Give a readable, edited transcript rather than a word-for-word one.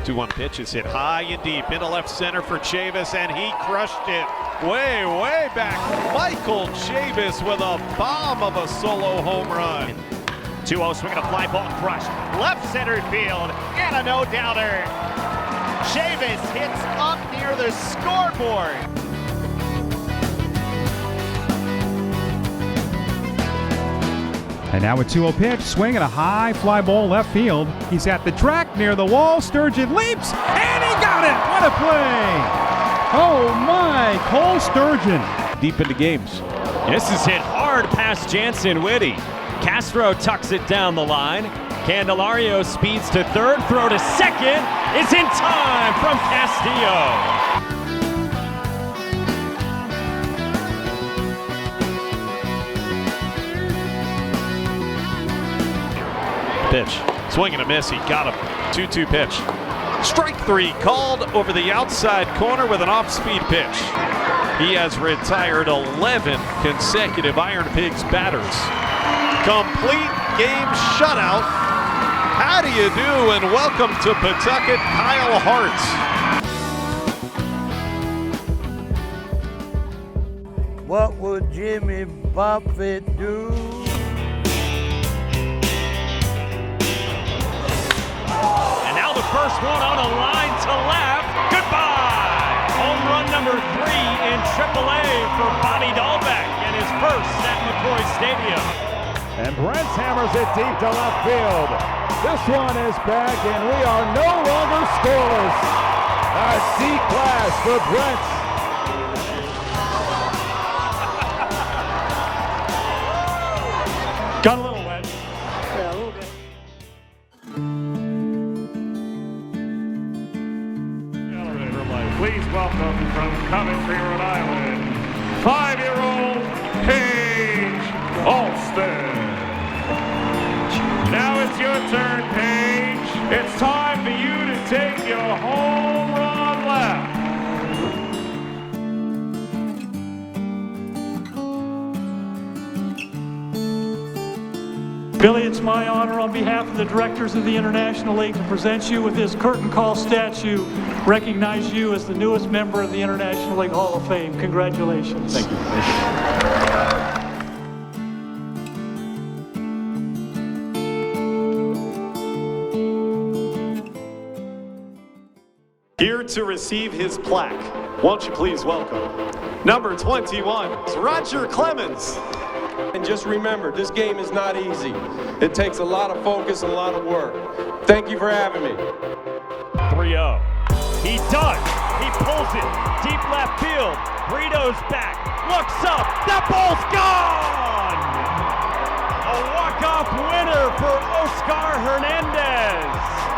2-1 pitch is hit high and deep into left center for Chavis, and he crushed it way, way back. Michael Chavis with a bomb of a solo home run. 2-0 swing and a fly ball crushed. Left center field, and a no-doubter. Chavis hits up near the scoreboard. And now a 2-0 pitch, swing and a high fly ball left field. He's at the track near the wall. Sturgeon leaps, and he got it! What a play! Oh my, Cole Sturgeon. Deep into games. This is hit hard past Jansen Whitty. Castro tucks it down the line. Candelario speeds to third. Throw to second is in time from Castillo. Pitch, swing and a miss, he got him. 2-2 pitch. Strike three called over the outside corner with an off-speed pitch. He has retired 11 consecutive Iron Pigs batters. Complete game shutout. How do you do, and welcome to Pawtucket, Kyle Hart. What would Jimmy Buffett do? First one on a line to left. Goodbye! Home run number 3 in AAA for Bobby Dahlbeck and his first at McCoy Stadium. And Brents hammers it deep to left field. This one is back, and we are no longer scoreless. A C-class for Brents. Got a little wet. Yeah, a little bit. Please welcome from Coventry, Rhode Island, 5-year-old Paige Alston. Now it's your turn, Paige. It's time for you to take your home run lap. Billy, it's my honor on behalf of the directors of the International League to present you with this curtain call statue, recognize you as the newest member of the International League Hall of Fame. Congratulations. Thank you. Here to receive his plaque, won't you please welcome number 21, Roger Clemens. And just remember, this game is not easy. It takes a lot of focus and a lot of work. Thank you for having me. 3-0. He does. He pulls it. Deep left field. Brito's back. Looks up. That ball's gone! A walk-off winner for Oscar Hernandez.